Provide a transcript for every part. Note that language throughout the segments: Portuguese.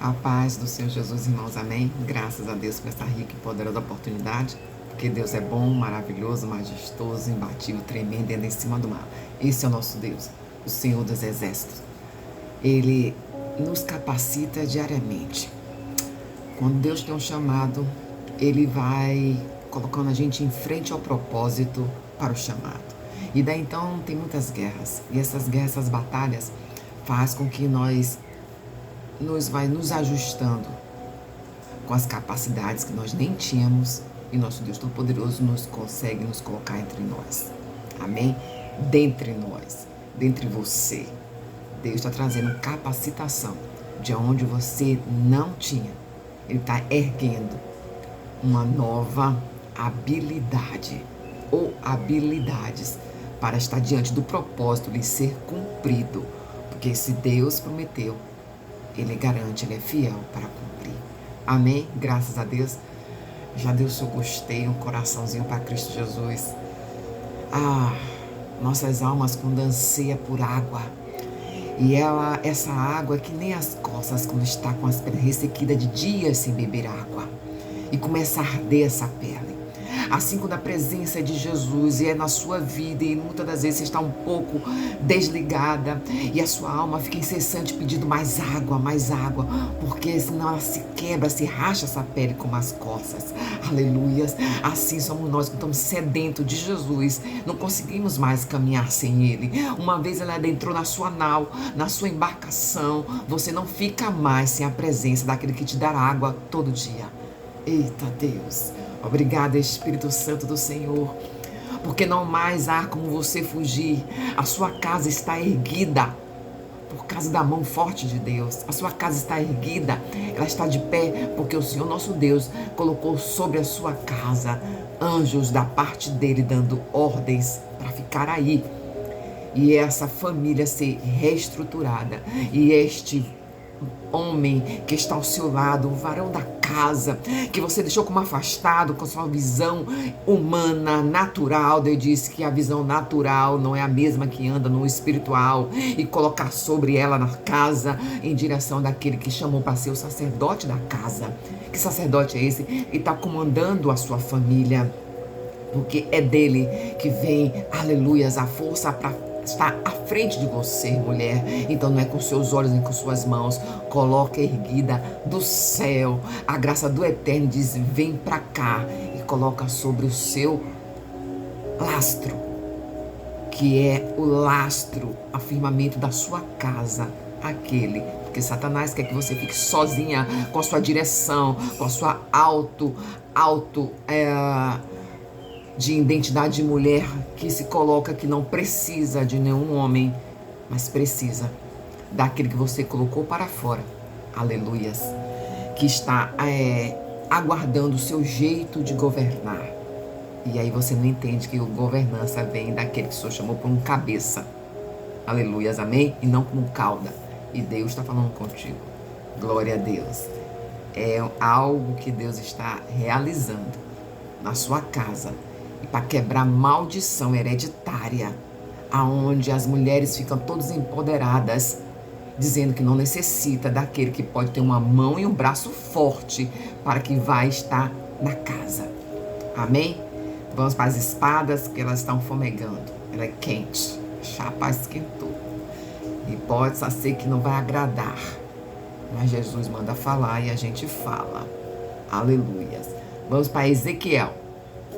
A paz do Senhor Jesus, irmãos, amém? Graças a Deus por essa rica e poderosa oportunidade, porque Deus é bom, maravilhoso, majestoso, imbatível, tremendo, ainda em cima do mar. Esse é o nosso Deus, o Senhor dos Exércitos. Ele nos capacita diariamente. Quando Deus tem um chamado, Ele vai colocando a gente em frente ao propósito para o chamado. E daí então tem muitas guerras. E essas guerras, essas batalhas, faz com que nós vai nos ajustando com as capacidades que nós nem tínhamos e nosso Deus Todo-Poderoso nos consegue nos colocar entre nós. Amém? Dentre nós, dentre você. Deus está trazendo capacitação de onde você não tinha. Ele está erguendo uma nova habilidade ou habilidades para estar diante do propósito de ser cumprido. Porque se Deus prometeu, Ele garante, Ele é fiel para cumprir. Amém? Graças a Deus. Já deu seu gostei, um coraçãozinho para Cristo Jesus. Nossas almas quando anseia por água. E essa água é que nem as costas quando está com as pernas ressequidas de dias sem beber água. E começa a arder essa pele. Assim quando a presença de Jesus é na sua vida e muitas das vezes você está um pouco desligada e a sua alma fica incessante pedindo mais água, porque senão ela se quebra, se racha essa pele como as costas. Aleluias. Assim somos nós que estamos sedentos de Jesus. Não conseguimos mais caminhar sem Ele. Uma vez Ele adentrou na sua nau, na sua embarcação, você não fica mais sem a presença daquele que te dá água todo dia. Eita Deus. Obrigada, Espírito Santo do Senhor, porque não mais há como você fugir. A sua casa está erguida por causa da mão forte de Deus. A sua casa está erguida, ela está de pé, porque o Senhor nosso Deus colocou sobre a sua casa anjos da parte dele, dando ordens para ficar aí. E essa família ser reestruturada. E este homem que está ao seu lado, o varão da casa, que você deixou como afastado com sua visão humana, natural. Deus disse que a visão natural não é a mesma que anda no espiritual, e colocar sobre ela na casa em direção daquele que chamou para ser o sacerdote da casa. Que sacerdote é esse? Ele está comandando a sua família, porque é dele que vem, aleluias, a força para está à frente de você, mulher. Então não é com seus olhos nem com suas mãos. Coloca erguida do céu. A graça do Eterno diz: vem pra cá. E coloca sobre o seu lastro, que é o lastro, o firmamento da sua casa. Aquele. Porque Satanás quer que você fique sozinha com a sua direção, com a sua de identidade de mulher que se coloca que não precisa de nenhum homem, mas precisa daquele que você colocou para fora, aleluias, que está aguardando o seu jeito de governar. E aí você não entende que a governança vem daquele que o Senhor chamou por um cabeça, aleluias, amém? E não como cauda. E Deus está falando contigo, glória a Deus. É algo que Deus está realizando na sua casa, e para quebrar maldição hereditária, aonde as mulheres ficam todas empoderadas, dizendo que não necessita daquele que pode ter uma mão e um braço forte para que vai estar na casa. Amém? Vamos para as espadas, que elas estão fumegando. Ela é quente, a chapa esquentou. E pode ser que não vai agradar, mas Jesus manda falar e a gente fala. Aleluias. Vamos para Ezequiel.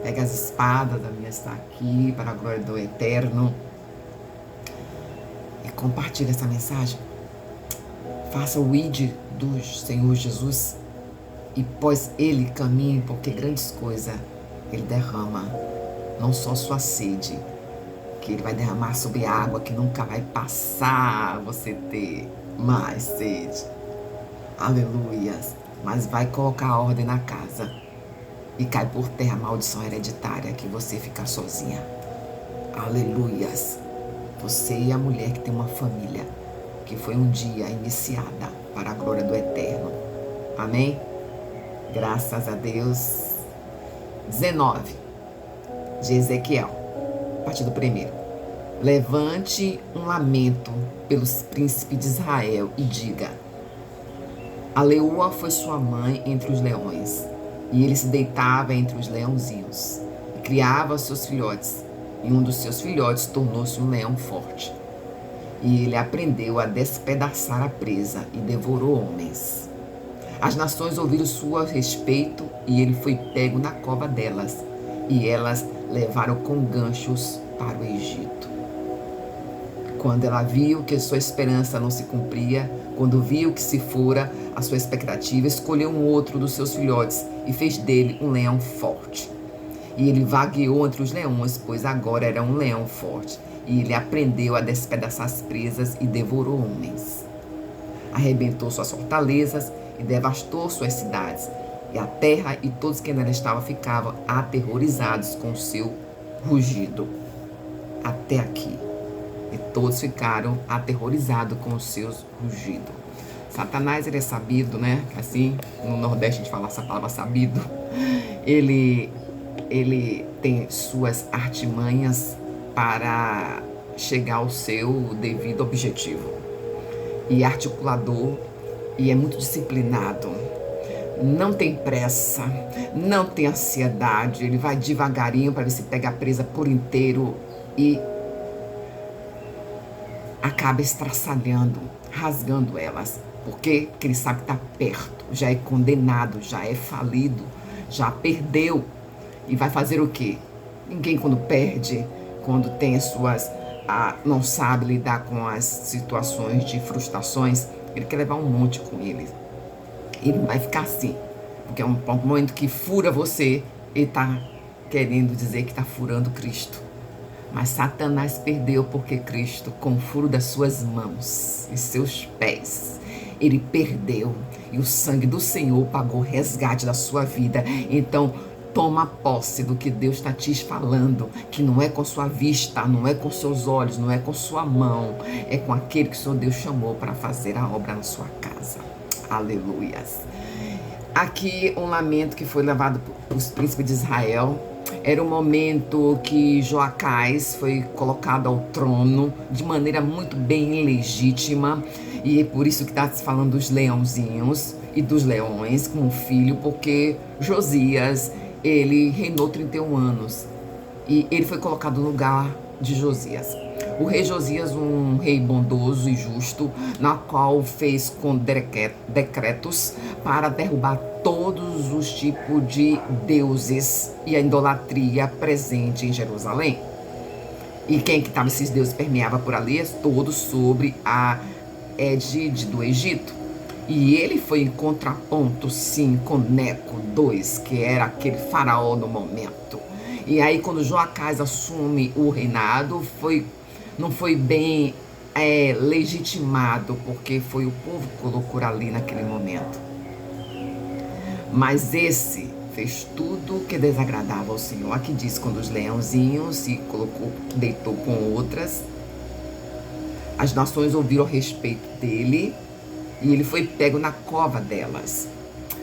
Pega as espadas, a minha está aqui, para a glória do Eterno. E compartilha essa mensagem. Faça o id do Senhor Jesus. E pós Ele caminhe, porque grandes coisas Ele derrama. Não só sua sede, que Ele vai derramar sobre a água que nunca vai passar você ter mais sede. Aleluias. Mas vai colocar a ordem na casa. E cai por terra a maldição hereditária que você fica sozinha. Aleluias. Você e a mulher que tem uma família que foi um dia iniciada para a glória do Eterno. Amém? Graças a Deus. 19 de Ezequiel, a partir do 1º. Levante um lamento pelos príncipes de Israel e diga: A leoa foi sua mãe entre os leões, e ele se deitava entre os leãozinhos, e criava seus filhotes, e um dos seus filhotes tornou-se um leão forte. E ele aprendeu a despedaçar a presa e devorou homens. As nações ouviram seu respeito, e ele foi pego na cova delas, e elas levaram com ganchos para o Egito. Quando ela viu que sua esperança não se cumpria, quando viu que se fora a sua expectativa, escolheu um outro dos seus filhotes e fez dele um leão forte. E ele vagueou entre os leões, pois agora era um leão forte. E ele aprendeu a despedaçar as presas e devorou homens. Arrebentou suas fortalezas e devastou suas cidades. E a terra e todos que nela estavam ficavam aterrorizados com o seu rugido. Até aqui. E todos ficaram aterrorizados com os seus rugidos. Satanás, ele é sabido, né? Assim, no Nordeste a gente fala essa palavra sabido. Ele tem suas artimanhas para chegar ao seu devido objetivo. E é articulador, e é muito disciplinado. Não tem pressa, não tem ansiedade. Ele vai devagarinho para ver se pega a presa por inteiro e acaba estraçalhando, rasgando elas. Por quê? Porque ele sabe que está perto, já é condenado, já é falido, já perdeu. E vai fazer o quê? Ninguém quando perde, quando tem as suas... não sabe lidar com as situações de frustrações, ele quer levar um monte com ele. Ele vai ficar assim, porque é um momento que fura você, ele está querendo dizer que está furando Cristo. Mas Satanás perdeu porque Cristo, com o furo das suas mãos e seus pés, ele perdeu. E o sangue do Senhor pagou o resgate da sua vida. Então, toma posse do que Deus está te falando, que não é com sua vista, não é com seus olhos, não é com sua mão, é com aquele que o Senhor Deus chamou para fazer a obra na sua casa. Aleluias. Aqui um lamento que foi levado para os príncipes de Israel. Era um momento que Joacás foi colocado ao trono de maneira muito bem legítima. E é por isso que está se falando dos leãozinhos e dos leões como filho, porque Josias, ele reinou 31 anos. E ele foi colocado no lugar de Josias. O rei Josias, um rei bondoso e justo, na qual fez com decretos para derrubar todos os tipos de deuses e a idolatria presente em Jerusalém. E quem que estava esses deuses permeava por ali? Todos sobre a égide do Egito. E ele foi em contraponto, sim, com Neco II, que era aquele faraó no momento. E aí, quando Joacás assume o reinado, não foi bem legitimado, porque foi o povo que colocou ali naquele momento. Mas esse fez tudo que desagradava ao Senhor. Aqui diz, quando os leãozinhos se colocou, deitou com outras, as nações ouviram a respeito dele, e ele foi pego na cova delas.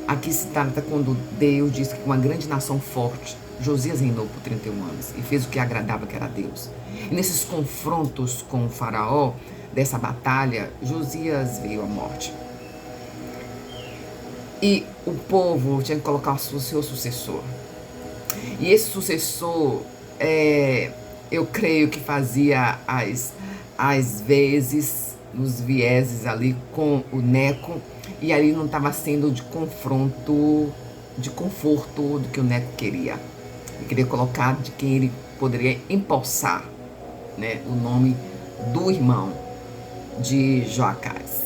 Aqui se trata quando Deus disse que uma grande nação forte, Josias reinou por 31 anos e fez o que agradava, que era Deus. E nesses confrontos com o faraó, dessa batalha, Josias veio à morte. E o povo tinha que colocar o seu sucessor. E esse sucessor, eu creio que fazia às vezes nos vieses ali com o Neco, e ali não estava sendo de confronto, de conforto do que o Neco queria. Ele queria colocar de quem ele poderia empossar, né, o nome do irmão de Joacás.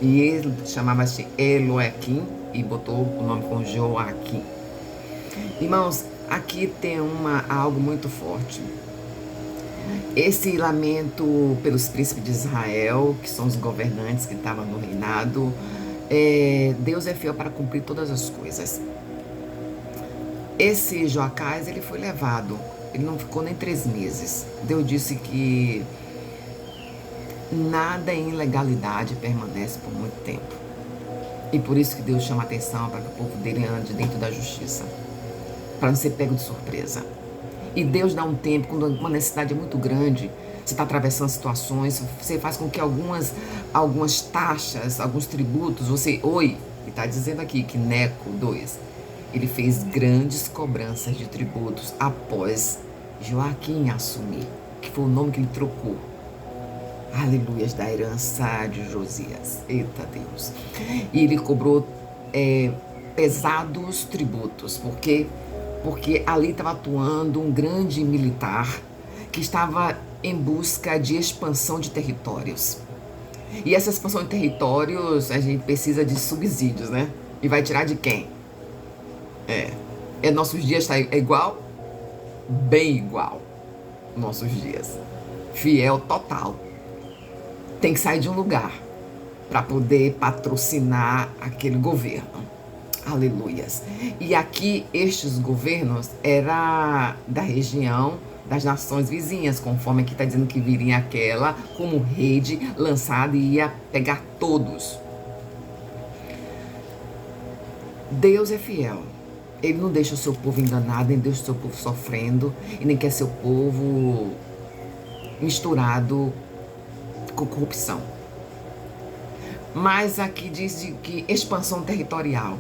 E ele chamava-se Eloaquim e botou o nome com Joaquim. Irmãos, aqui tem algo muito forte. Esse lamento pelos príncipes de Israel, que são os governantes que estavam no reinado, Deus é fiel para cumprir todas as coisas. Esse Joacás, ele foi levado, ele não ficou nem 3 meses. Deus disse que nada em ilegalidade permanece por muito tempo. E por isso que Deus chama a atenção para que o povo dele ande dentro da justiça, para não ser pego de surpresa. E Deus dá um tempo, quando uma necessidade é muito grande, você está atravessando situações, você faz com que algumas taxas, alguns tributos, E está dizendo aqui que Neco 2, ele fez grandes cobranças de tributos após Joaquim assumir, que foi o nome que ele trocou. Aleluias, da herança de Josias. Eita Deus. E ele cobrou pesados tributos, porque ali estava atuando um grande militar que estava em busca de expansão de territórios. E essa expansão de territórios, a gente precisa de subsídios, né? E vai tirar de quem? Nossos dias está igual? Bem igual. Nossos dias. Fiel total. Tem que sair de um lugar para poder patrocinar aquele governo. Aleluias. E aqui, estes governos eram da região das nações vizinhas, conforme aqui está dizendo que viria aquela como rede lançada e ia pegar todos. Deus é fiel. Ele não deixa o seu povo enganado, nem deixa o seu povo sofrendo, e nem quer seu povo misturado com corrupção. Mas aqui diz de que expansão territorial.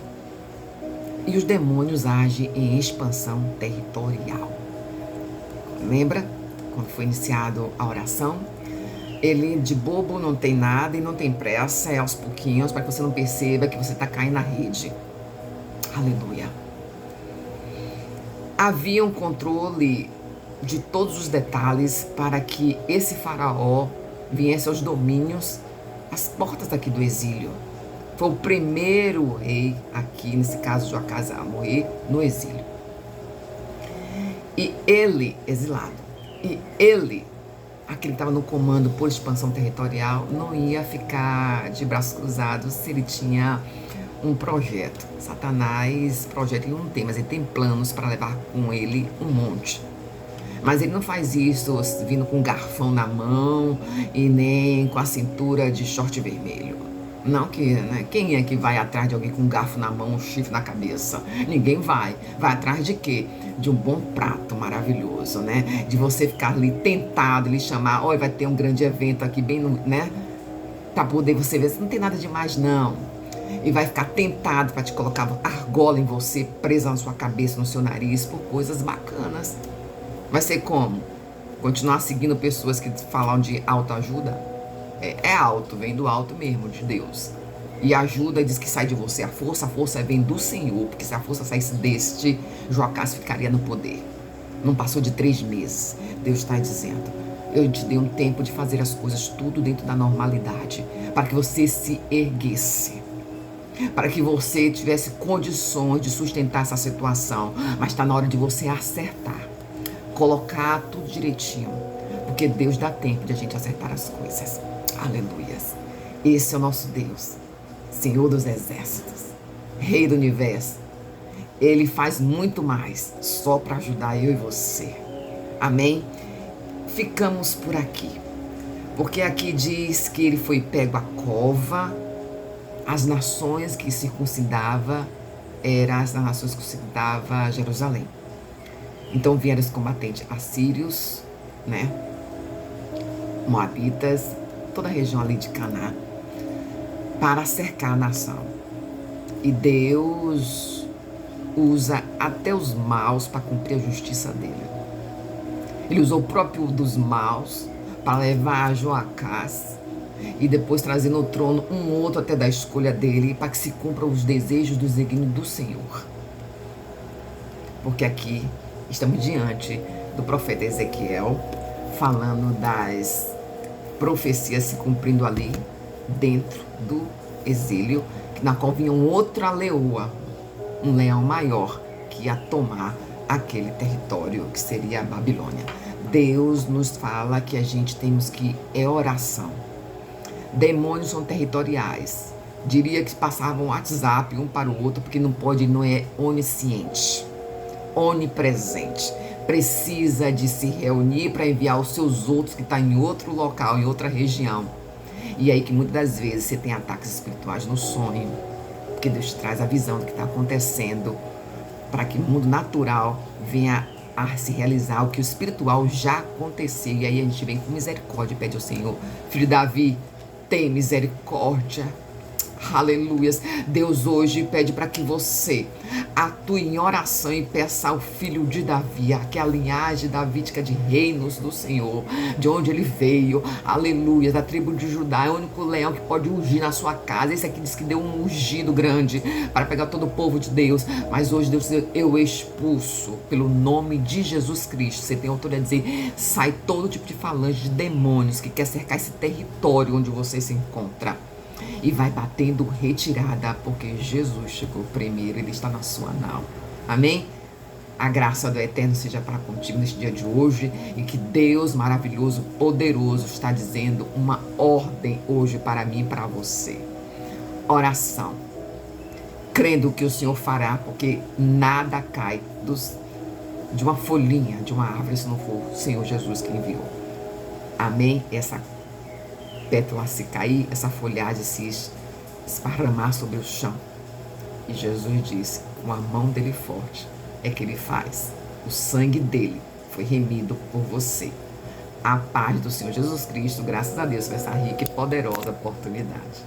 E os demônios agem em expansão territorial. Lembra quando foi iniciado a oração? Ele de bobo não tem nada e não tem pressa, é aos pouquinhos, para que você não perceba que você está caindo na rede. Aleluia. Havia um controle de todos os detalhes para que esse faraó viesse aos domínios, às portas aqui do exílio. Foi o primeiro rei aqui, nesse caso Joacás, a morrer no exílio. E ele, exilado, e ele, aquele que estava no comando por expansão territorial, não ia ficar de braços cruzados se ele tinha um projeto. Satanás, projeto ele não tem, mas ele tem planos para levar com ele um monte. Mas ele não faz isso vindo com um garfão na mão e nem com a cintura de short vermelho. Não que, né? Quem é que vai atrás de alguém com um garfo na mão, um chifre na cabeça? Ninguém vai. Vai atrás de quê? De um bom prato maravilhoso, né? De você ficar ali tentado, ele chamar, olha, vai ter um grande evento aqui bem no, né? Pra poder você ver, não tem nada demais não. E vai ficar tentado para te colocar argola em você, presa na sua cabeça, no seu nariz, por coisas bacanas. Vai ser como? Continuar seguindo pessoas que falam de autoajuda? É alto, vem do alto mesmo, de Deus. E ajuda diz que sai de você. A força vem do Senhor, porque se a força saísse deste, Joacás ficaria no poder. Não passou de 3 meses. Deus está dizendo, eu te dei um tempo de fazer as coisas tudo dentro da normalidade, para que você se erguesse, para que você tivesse condições de sustentar essa situação. Mas está na hora de você acertar, colocar tudo direitinho, porque Deus dá tempo de a gente acertar as coisas. Aleluias. Esse é o nosso Deus, Senhor dos exércitos, Rei do universo. Ele faz muito mais só para ajudar eu e você. Amém? Ficamos por aqui, porque aqui diz que ele foi pego à cova. As nações que circuncidava eram as nações que circuncidava Jerusalém. Então vieram os combatentes assírios, né? Moabitas, toda a região ali de Canaã, para cercar a nação. E Deus usa até os maus para cumprir a justiça dele. Ele usou o próprio dos maus para levar Joacás e depois trazer no trono um outro até da escolha dele, para que se cumpram os desejos dos desígnios do Senhor. Porque aqui estamos diante do profeta Ezequiel, falando das profecias se cumprindo ali dentro do exílio, na qual vinha outra leoa, um leão maior, que ia tomar aquele território que seria a Babilônia. Deus nos fala que a gente temos que oração. Demônios são territoriais. Diria que passavam WhatsApp um para o outro, porque não pode, não é onisciente, onipresente. Precisa de se reunir para enviar os seus outros que estão em outro local, em outra região. E aí que muitas das vezes você tem ataques espirituais no sonho, porque Deus traz a visão do que está acontecendo, para que o mundo natural venha a se realizar o que o espiritual já aconteceu. E aí a gente vem com misericórdia e pede ao Senhor, filho Davi, tem misericórdia. Aleluias. Deus hoje pede para que você atue em oração e peça ao filho de Davi, que é a linhagem davídica de reinos do Senhor, de onde ele veio, aleluia, da tribo de Judá, é o único leão que pode ungir na sua casa. Esse aqui diz que deu um ungido grande para pegar todo o povo de Deus, mas hoje Deus diz: eu expulso pelo nome de Jesus Cristo. Você tem autoridade a dizer: sai todo tipo de falange de demônios que quer cercar esse território onde você se encontra. E vai batendo retirada, porque Jesus chegou primeiro, Ele está na sua nau. Amém? A graça do Eterno seja para contigo neste dia de hoje, e que Deus maravilhoso, poderoso, está dizendo uma ordem hoje para mim e para você. Oração. Crendo que o Senhor fará, porque nada cai de uma folhinha, de uma árvore, se não for o Senhor Jesus que enviou. Amém? Essa pétala se cair, essa folhagem se esparramar sobre o chão. E Jesus disse: com a mão dele forte é que ele faz. O sangue dele foi remido por você. A paz do Senhor Jesus Cristo, graças a Deus por essa rica e poderosa oportunidade.